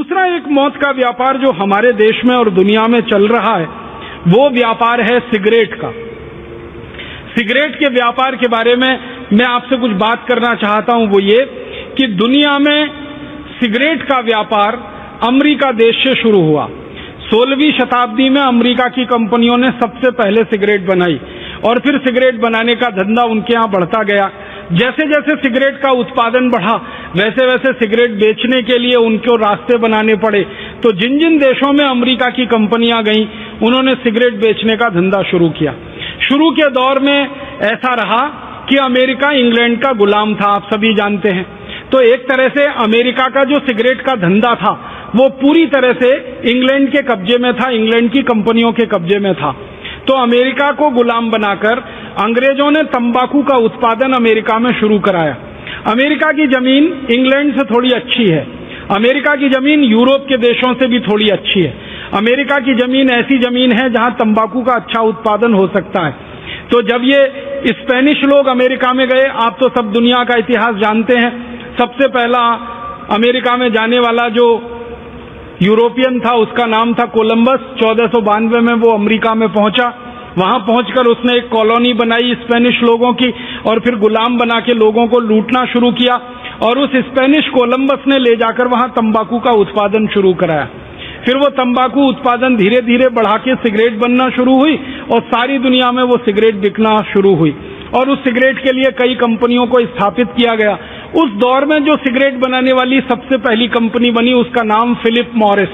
दूसरा एक मौत का व्यापार जो हमारे देश में और दुनिया में चल रहा है, वो व्यापार है सिगरेट का। सिगरेट के व्यापार के बारे में मैं आपसे कुछ बात करना चाहता हूं। वो ये कि दुनिया में सिगरेट का व्यापार अमेरिका देश से शुरू हुआ। 16वीं शताब्दी में अमेरिका की कंपनियों ने सबसे पहले सिगरेट बनाई और फिर सिगरेट बनाने का धंधा उनके यहां बढ़ता गया। जैसे जैसे सिगरेट का उत्पादन बढ़ा, वैसे वैसे सिगरेट बेचने के लिए उनको रास्ते बनाने पड़े। तो जिन जिन देशों में अमेरिका की कंपनियां गईं, उन्होंने सिगरेट बेचने का धंधा शुरू किया। शुरू के दौर में ऐसा रहा कि अमेरिका इंग्लैंड का गुलाम था, आप सभी जानते हैं। तो एक तरह से अमेरिका का जो सिगरेट का धंधा था, वो पूरी तरह से इंग्लैंड के कब्जे में था, इंग्लैंड की कंपनियों के कब्जे में था। तो अमेरिका को गुलाम बनाकर अंग्रेजों ने तंबाकू का उत्पादन अमेरिका में शुरू कराया। अमेरिका की जमीन इंग्लैंड से थोड़ी अच्छी है, अमेरिका की जमीन यूरोप के देशों से भी थोड़ी अच्छी है। अमेरिका की जमीन ऐसी जमीन है जहां तंबाकू का अच्छा उत्पादन हो सकता है। तो जब ये स्पेनिश लोग अमेरिका में गए, आप तो सब दुनिया का इतिहास जानते हैं, सबसे पहला अमेरिका में जाने वाला जो यूरोपियन था उसका नाम था कोलंबस। 1492 में वो अमेरिका में पहुंचा। वहां पहुंचकर उसने एक कॉलोनी बनाई स्पेनिश लोगों की और फिर गुलाम बना के लोगों को लूटना शुरू किया। और उस स्पेनिश कोलंबस ने ले जाकर वहां तंबाकू का उत्पादन शुरू कराया। फिर वो तंबाकू उत्पादन धीरे धीरे बढ़ा के सिगरेट बनना शुरू हुई और सारी दुनिया में वो सिगरेट बिकना शुरू हुई और उस सिगरेट के लिए कई कंपनियों को स्थापित किया गया। उस दौर में जो सिगरेट बनाने वाली सबसे पहली कंपनी बनी, उसका नाम फिलिप मॉरिस,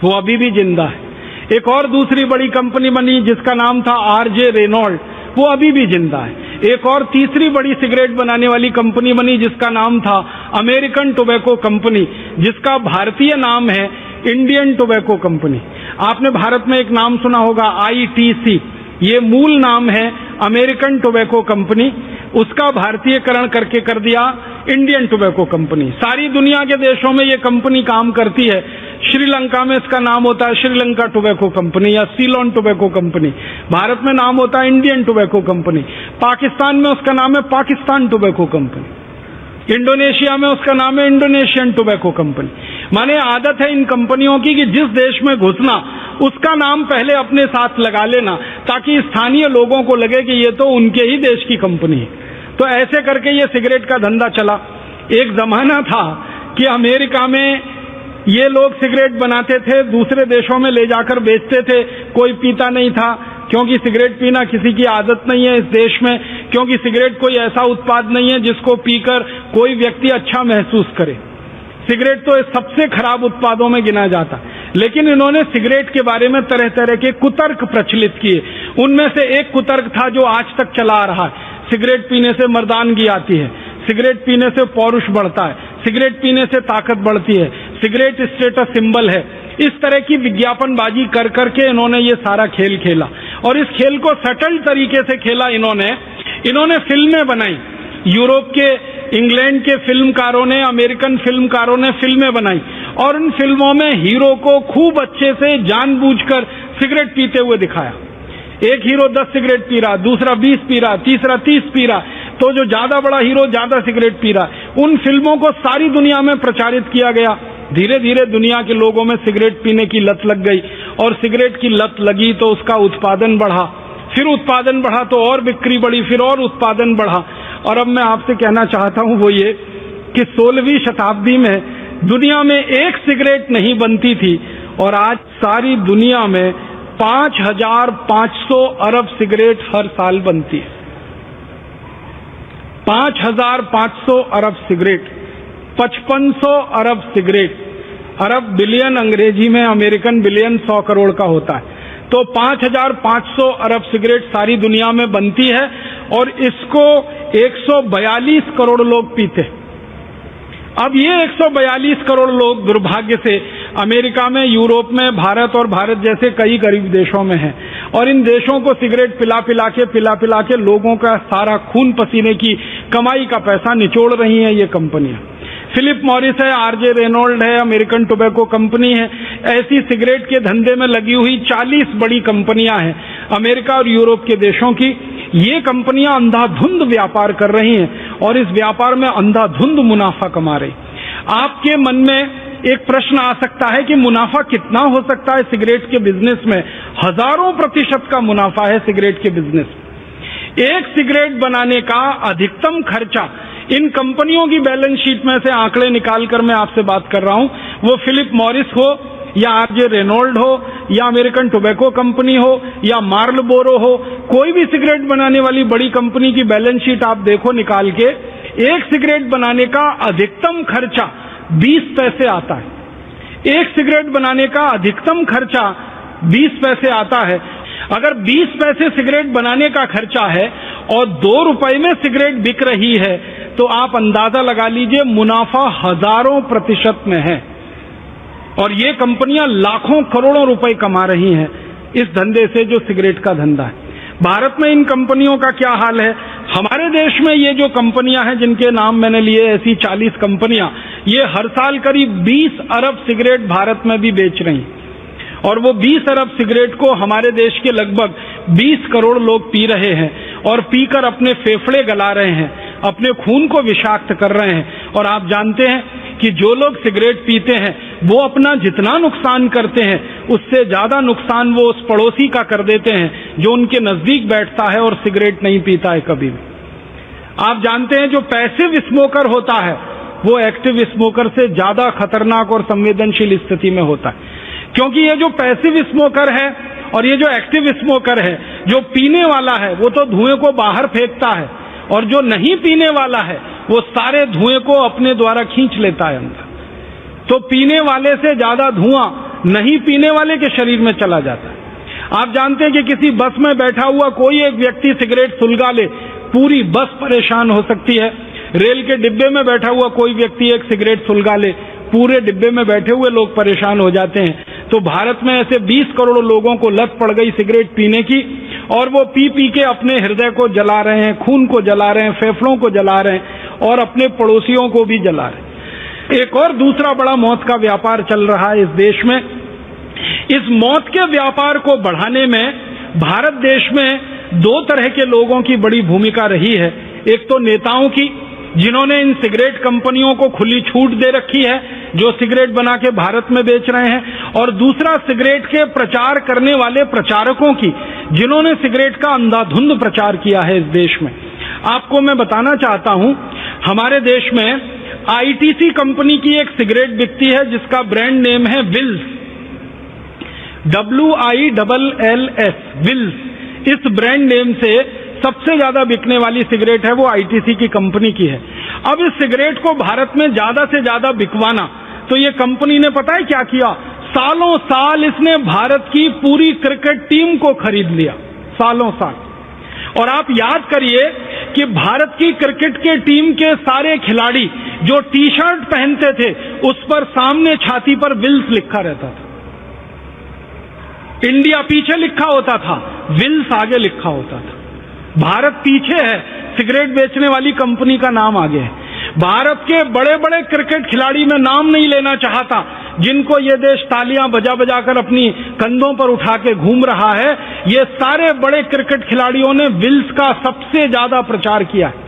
वो अभी भी जिंदा है। एक और दूसरी बड़ी कंपनी बनी जिसका नाम था आरजे रेनॉल्ड, वो अभी भी जिंदा है। एक और तीसरी बड़ी सिगरेट बनाने वाली कंपनी बनी जिसका नाम था अमेरिकन टोबैको कंपनी, जिसका भारतीय नाम है इंडियन टोबैको कंपनी। आपने भारत में एक नाम सुना होगा ITC, ये मूल नाम है अमेरिकन टोबैको कंपनी, उसका भारतीयकरण करके कर दिया इंडियन टोबैको कंपनी। सारी दुनिया के देशों में ये कंपनी काम करती है। श्रीलंका में इसका नाम होता है श्रीलंका टोबैको कंपनी या सीलोन टोबैको कंपनी। भारत में नाम होता है इंडियन टोबैको कंपनी। पाकिस्तान में उसका नाम है पाकिस्तान टोबैको कंपनी। इंडोनेशिया में उसका नाम है इंडोनेशियन टोबैको कंपनी। माने आदत है इन कंपनियों की कि जिस देश में घुसना उसका नाम पहले अपने साथ लगा लेना, ताकि स्थानीय लोगों को लगे कि ये तो उनके ही देश की कंपनी है। तो ऐसे करके ये सिगरेट का धंधा चला। एक जमाना था कि अमेरिका में ये लोग सिगरेट बनाते थे, दूसरे देशों में ले जाकर बेचते थे। कोई पीता नहीं था, क्योंकि सिगरेट पीना किसी की आदत नहीं है इस देश में, क्योंकि सिगरेट कोई ऐसा उत्पाद नहीं है जिसको पीकर कोई व्यक्ति अच्छा महसूस करे। सिगरेट तो सबसे खराब उत्पादों में गिना जाता। लेकिन इन्होंने सिगरेट के बारे में तरह तरह के कुतर्क प्रचलित किए। उनमें से एक कुतर्क था जो आज तक चला आ रहा है, सिगरेट पीने से मर्दानगी आती है, सिगरेट पीने से पौरुष बढ़ता है, सिगरेट पीने से ताकत बढ़ती है, सिगरेट स्टेटस सिंबल है। इस तरह की विज्ञापनबाजी कर करके इन्होंने ये सारा खेल खेला और इस खेल को सटल तरीके से खेला। इन्होंने फिल्में बनाई। यूरोप के, इंग्लैंड के फिल्मकारों ने, अमेरिकन फिल्मकारों ने फिल्में बनाई और उन फिल्मों में हीरो को खूब अच्छे से जानबूझकर सिगरेट पीते हुए दिखाया। एक हीरो 10 सिगरेट पी रहा, दूसरा 20 पी रहा, तीसरा 30 पी रहा, तो जो ज्यादा बड़ा हीरो ज्यादा सिगरेट पी रहा। उन फिल्मों को सारी दुनिया में प्रचारित किया गया। धीरे धीरे दुनिया के लोगों में सिगरेट पीने की लत लग गई और सिगरेट की लत लगी तो उसका उत्पादन बढ़ा, फिर उत्पादन बढ़ा तो और बिक्री बढ़ी, फिर और उत्पादन बढ़ा। और अब मैं आपसे कहना चाहता हूं वो ये कि 16वीं शताब्दी में दुनिया में एक सिगरेट नहीं बनती थी और आज सारी दुनिया में 5500 अरब सिगरेट हर साल बनती है। 5500 अरब सिगरेट, 5500 अरब सिगरेट। अरब बिलियन अंग्रेजी में, अमेरिकन बिलियन 100 करोड़ का होता है। तो 5500 अरब सिगरेट सारी दुनिया में बनती है और इसको 142 करोड़ लोग पीते। अब ये 142 करोड़ लोग दुर्भाग्य से अमेरिका में, यूरोप में, भारत और भारत जैसे कई गरीब देशों में हैं और इन देशों को सिगरेट पिला पिला के लोगों का सारा खून पसीने की कमाई का पैसा निचोड़ रही हैं ये कंपनियां। फिलिप मॉरिस है, आरजे रेनॉल्ड है, अमेरिकन टोबैको कंपनी है। ऐसी सिगरेट के धंधे में लगी हुई 40 बड़ी कंपनियां हैं अमेरिका और यूरोप के देशों की। ये कंपनियां अंधाधुंध व्यापार कर रही हैं और इस व्यापार में अंधाधुंध मुनाफा कमा रही। आपके मन में एक प्रश्न आ सकता है कि मुनाफा कितना हो सकता है सिगरेट के बिजनेस में। हजारों प्रतिशत का मुनाफा है सिगरेट के बिजनेस। एक सिगरेट बनाने का अधिकतम खर्चा, इन कंपनियों की बैलेंस शीट में से आंकड़े निकालकर मैं आपसे बात कर रहा हूं, वो फिलिप मॉरिस हो या आरजे रेनॉल्ड हो या अमेरिकन टोबैको कंपनी हो या मार्लबोरो हो, कोई भी सिगरेट बनाने वाली बड़ी कंपनी की बैलेंस शीट आप देखो निकाल के, एक सिगरेट बनाने का अधिकतम खर्चा 20 पैसे आता है। एक सिगरेट बनाने का अधिकतम खर्चा 20 पैसे आता है। अगर 20 पैसे सिगरेट बनाने का खर्चा है और 2 रुपए में सिगरेट बिक रही है, तो आप अंदाजा लगा लीजिए मुनाफा हजारों प्रतिशत में है। और ये कंपनियां लाखों करोड़ों रुपए कमा रही हैं इस धंधे से, जो सिगरेट का धंधा है। भारत में इन कंपनियों का क्या हाल है? हमारे देश में ये जो कंपनियां हैं जिनके नाम मैंने लिए, ऐसी 40 कंपनियां, ये हर साल करीब 20 अरब सिगरेट भारत में भी बेच रही हैं। और वो 20 अरब सिगरेट को हमारे देश के लगभग 20 करोड़ लोग पी रहे हैं और पीकर अपने फेफड़े गला रहे हैं, अपने खून को विषाक्त कर रहे हैं। और आप जानते हैं कि जो लोग सिगरेट पीते हैं वो अपना जितना नुकसान करते हैं उससे ज्यादा नुकसान वो उस पड़ोसी का कर देते हैं जो उनके नजदीक बैठता है और सिगरेट नहीं पीता है कभी भी। आप जानते हैं जो पैसिव स्मोकर होता है वो एक्टिव स्मोकर से ज्यादा खतरनाक और संवेदनशील स्थिति में होता है, क्योंकि ये जो पैसिव स्मोकर है और ये जो एक्टिव स्मोकर है, जो पीने वाला है वो तो धुएं को बाहर फेंकता है और जो नहीं पीने वाला है वो सारे धुएं को अपने द्वारा खींच लेता है अंदर। तो पीने वाले से ज्यादा धुआं नहीं पीने वाले के शरीर में चला जाता है। आप जानते हैं कि किसी बस में बैठा हुआ कोई एक व्यक्ति सिगरेट सुलगा ले, पूरी बस परेशान हो सकती है। रेल के डिब्बे में बैठा हुआ कोई व्यक्ति एक सिगरेट सुलगा ले, पूरे डिब्बे में बैठे हुए लोग परेशान हो जाते हैं। तो भारत में ऐसे 20 करोड़ लोगों को लत पड़ गई सिगरेट पीने की, और वो पी पी के अपने हृदय को जला रहे हैं, खून को जला रहे हैं, फेफड़ों को जला रहे हैं और अपने पड़ोसियों को भी जला रहे हैं। एक और दूसरा बड़ा मौत का व्यापार चल रहा है इस देश में। इस मौत के व्यापार को बढ़ाने में भारत देश में 2 तरह के लोगों की बड़ी भूमिका रही है। एक तो नेताओं की, जिन्होंने इन सिगरेट कंपनियों को खुली छूट दे रखी है जो सिगरेट बना के भारत में बेच रहे हैं, और दूसरा सिगरेट के प्रचार करने वाले प्रचारकों की, जिन्होंने सिगरेट का अंधाधुंध प्रचार किया है इस देश में। आपको मैं बताना चाहता हूं, हमारे देश में आईटीसी कंपनी की एक सिगरेट बिकती है जिसका ब्रांड नेम है विल्स, WILLS, विल्स। इस ब्रांड नेम से सबसे ज्यादा बिकने वाली सिगरेट है वो आईटीसी की कंपनी की है। अब इस सिगरेट को भारत में ज्यादा से ज्यादा बिकवाना, तो ये कंपनी ने पता है क्या किया? सालों साल इसने भारत की पूरी क्रिकेट टीम को खरीद लिया, सालों साल। और आप याद करिए कि भारत की क्रिकेट के टीम के सारे खिलाड़ी जो टी शर्ट पहनते थे उस पर सामने छाती पर विल्स लिखा रहता था। इंडिया पीछे लिखा होता था, विल्स आगे लिखा होता था। भारत पीछे है, सिगरेट बेचने वाली कंपनी का नाम आगे है। भारत के बड़े बड़े क्रिकेट खिलाड़ी, में नाम नहीं लेना चाहता, जिनको ये देश तालियां बजा बजा कर अपनी कंधों पर उठा के घूम रहा है, ये सारे बड़े क्रिकेट खिलाड़ियों ने विल्स का सबसे ज्यादा प्रचार किया है।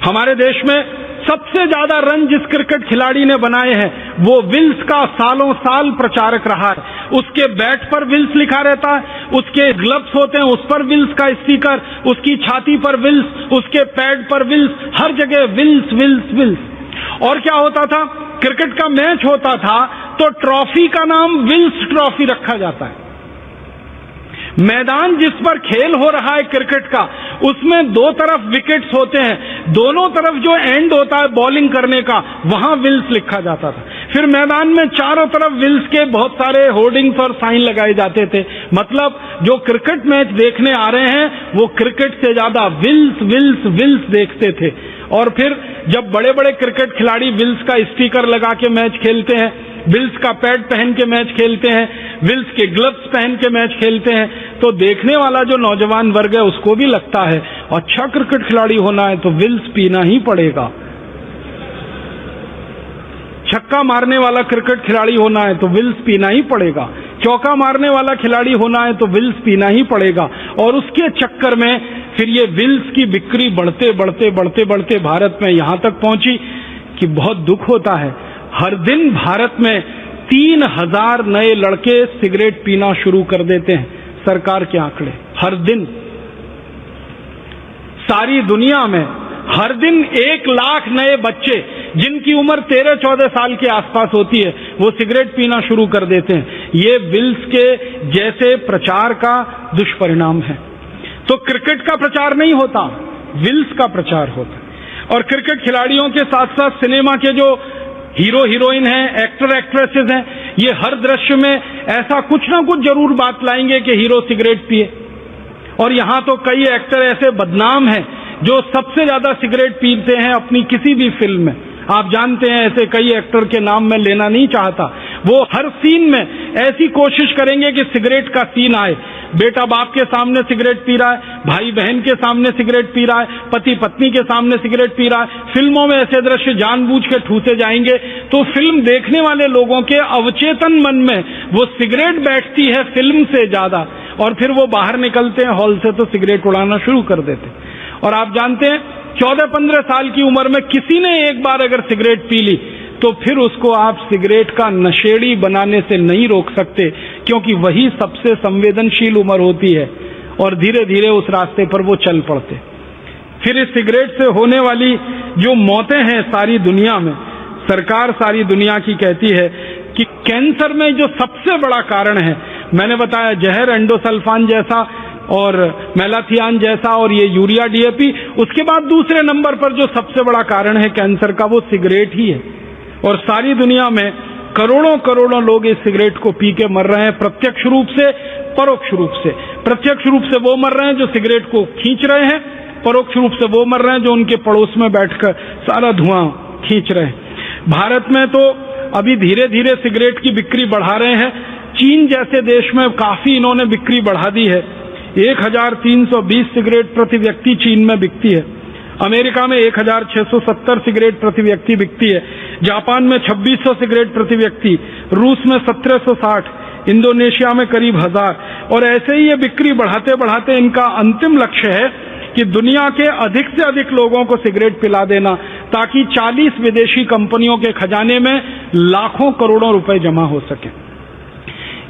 हमारे देश में सबसे ज्यादा रन जिस क्रिकेट खिलाड़ी ने बनाए हैं वो विल्स का सालों साल प्रचारक रहा है। उसके बैट पर विल्स लिखा रहता है, उसके ग्लव्स होते हैं उस पर विल्स का स्टिकर, उसकी छाती पर विल्स, उसके पैड पर विल्स, हर जगह विल्स विल्स विल्स। और क्या होता था? क्रिकेट का मैच होता था तो ट्रॉफी का नाम विल्स ट्रॉफी रखा जाता है। मैदान जिस पर खेल हो रहा है क्रिकेट का, उसमें 2 तरफ विकेट्स होते हैं, दोनों तरफ जो एंड होता है बॉलिंग करने का, वहां विल्स लिखा जाता था। फिर मैदान में चारों तरफ विल्स के बहुत सारे होर्डिंग्स और साइन लगाए जाते थे। मतलब जो क्रिकेट मैच देखने आ रहे हैं वो क्रिकेट से ज्यादा विल्स विल्स विल्स देखते थे। और फिर जब बड़े बड़े क्रिकेट खिलाड़ी विल्स का स्टिकर लगा के मैच खेलते हैं, विल्स का पैड पहन के मैच खेलते हैं, विल्स के ग्लव्स पहन के मैच खेलते हैं, तो देखने वाला जो नौजवान वर्ग है उसको भी लगता है अच्छा क्रिकेट खिलाड़ी होना है तो विल्स पीना ही पड़ेगा। छक्का मारने वाला क्रिकेट खिलाड़ी होना है तो विल्स पीना ही पड़ेगा, चौका मारने वाला खिलाड़ी होना है तो विल्स पीना ही पड़ेगा। और उसके चक्कर में फिर ये विल्स की बिक्री बढ़ते बढ़ते बढ़ते बढ़ते भारत में यहां तक पहुंची कि बहुत दुख होता है, हर दिन भारत में 3000 नए लड़के सिगरेट पीना शुरू कर देते हैं, सरकार के आंकड़े। हर दिन सारी दुनिया में हर दिन 1 लाख नए बच्चे जिनकी उम्र 13-14 साल के आसपास होती है वो सिगरेट पीना शुरू कर देते हैं। ये विल्स के जैसे प्रचार का दुष्परिणाम है। तो क्रिकेट का प्रचार नहीं होता, विल्स का प्रचार होता है। और क्रिकेट खिलाड़ियों के साथ साथ सिनेमा के जो हीरो हीरोइन हैं, एक्टर एक्ट्रेसेस हैं, ये हर दृश्य में ऐसा कुछ ना कुछ जरूर बात लाएंगे कि हीरो सिगरेट पिए। और यहां तो कई एक्टर ऐसे बदनाम हैं जो सबसे ज्यादा सिगरेट पीते हैं अपनी किसी भी फिल्म में। आप जानते हैं ऐसे कई एक्टर के नाम मैं लेना नहीं चाहता। वो हर सीन में ऐसी कोशिश करेंगे कि सिगरेट का सीन आए। बेटा बाप के सामने सिगरेट पी रहा है, भाई बहन के सामने सिगरेट पी रहा है, पति पत्नी के सामने सिगरेट पी रहा है। फिल्मों में ऐसे दृश्य जानबूझ के ठूसे जाएंगे तो फिल्म देखने वाले लोगों के अवचेतन मन में वो सिगरेट बैठती है फिल्म से ज्यादा, और फिर वो बाहर निकलते हैं हॉल से तो सिगरेट उड़ाना शुरू कर देते हैं। और आप जानते हैं 14-15 साल की उम्र में किसी ने एक बार अगर सिगरेट पी ली तो फिर उसको आप सिगरेट का नशेड़ी बनाने से नहीं रोक सकते, क्योंकि वही सबसे संवेदनशील उम्र होती है और धीरे धीरे उस रास्ते पर वो चल पड़ते। फिर इस सिगरेट से होने वाली जो मौतें हैं सारी दुनिया में, सरकार सारी दुनिया की कहती है कि कैंसर में जो सबसे बड़ा कारण है, मैंने बताया जहर, एंडोसल्फान जैसा और मेलाथियान जैसा और ये यूरिया डीएपी, उसके बाद दूसरे नंबर पर जो सबसे बड़ा कारण है कैंसर का वो सिगरेट ही है। और सारी दुनिया में करोड़ों करोड़ों लोग इस सिगरेट को पी के मर रहे हैं, प्रत्यक्ष रूप से, परोक्ष रूप से। प्रत्यक्ष रूप से वो मर रहे हैं जो सिगरेट को खींच रहे हैं, परोक्ष रूप से वो मर रहे हैं जो उनके पड़ोस में बैठकर सारा धुआं खींच रहे हैं। भारत में तो अभी धीरे धीरे सिगरेट की बिक्री बढ़ा रहे हैं। चीन जैसे देश में काफी इन्होंने बिक्री बढ़ा दी है। 1320 सिगरेट प्रति व्यक्ति चीन में बिकती है। अमेरिका में 1670 सिगरेट प्रति व्यक्ति बिकती है। जापान में 2600 सिगरेट प्रति व्यक्ति, रूस में 1760, इंडोनेशिया में करीब 1000। और ऐसे ही ये बिक्री बढ़ाते बढ़ाते इनका अंतिम लक्ष्य है कि दुनिया के अधिक से अधिक लोगों को सिगरेट पिला देना, ताकि 40 विदेशी कंपनियों के खजाने में लाखों करोड़ों रुपए जमा हो सके।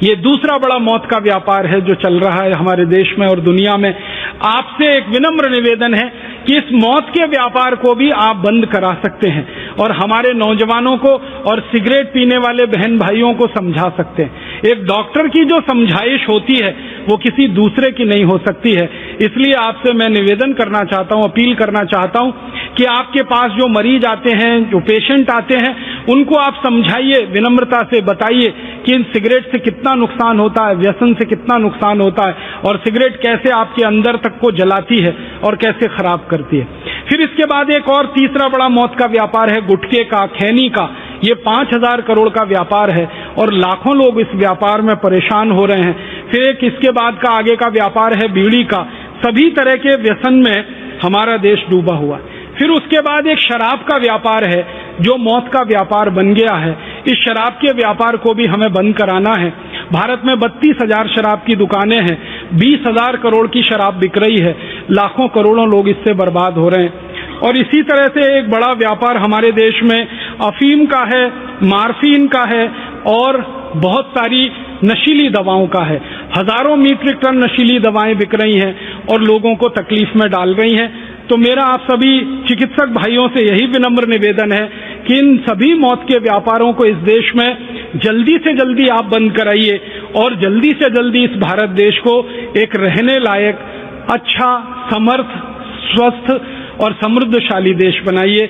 ये दूसरा बड़ा मौत का व्यापार है जो चल रहा है हमारे देश में और दुनिया में। आपसे एक विनम्र निवेदन है कि इस मौत के व्यापार को भी आप बंद करा सकते हैं और हमारे नौजवानों को और सिगरेट पीने वाले बहन भाइयों को समझा सकते हैं। एक डॉक्टर की जो समझाइश होती है वो किसी दूसरे की नहीं हो सकती है। इसलिए आपसे मैं निवेदन करना चाहता हूं, अपील करना चाहता हूं कि आपके पास जो मरीज आते हैं, जो पेशेंट आते हैं, उनको आप समझाइए, विनम्रता से बताइए कि इन सिगरेट से कितना नुकसान होता है, व्यसन से कितना नुकसान होता है और सिगरेट कैसे आपके अंदर तक को जलाती है और कैसे खराब करती है। फिर इसके बाद एक और तीसरा बड़ा मौत का व्यापार है गुटखे का, खैनी का। ये 5000 करोड़ का व्यापार है और लाखों लोग इस व्यापार में परेशान हो रहे हैं। फिर एक इसके बाद का आगे का व्यापार है बीड़ी का। सभी तरह के व्यसन में हमारा देश डूबा हुआ है। फिर उसके बाद एक शराब का व्यापार है जो मौत का व्यापार बन गया है। इस शराब के व्यापार को भी हमें बंद कराना है। भारत में 32,000 शराब की दुकानें हैं, 20,000 करोड़ की शराब बिक रही है, लाखों करोड़ों लोग इससे बर्बाद हो रहे हैं। और इसी तरह से एक बड़ा व्यापार हमारे देश में अफीम का है, मार्फीन का है और बहुत सारी नशीली दवाओं का है। हजारों मीट्रिक टन नशीली दवाएं बिक रही हैं और लोगों को तकलीफ में डाल रही हैं। तो मेरा आप सभी चिकित्सक भाइयों से यही विनम्र निवेदन है कि इन सभी मौत के व्यापारों को इस देश में जल्दी से जल्दी आप बंद कराइए और जल्दी से जल्दी इस भारत देश को एक रहने लायक, अच्छा, समर्थ, स्वस्थ और समृद्धशाली देश बनाइए।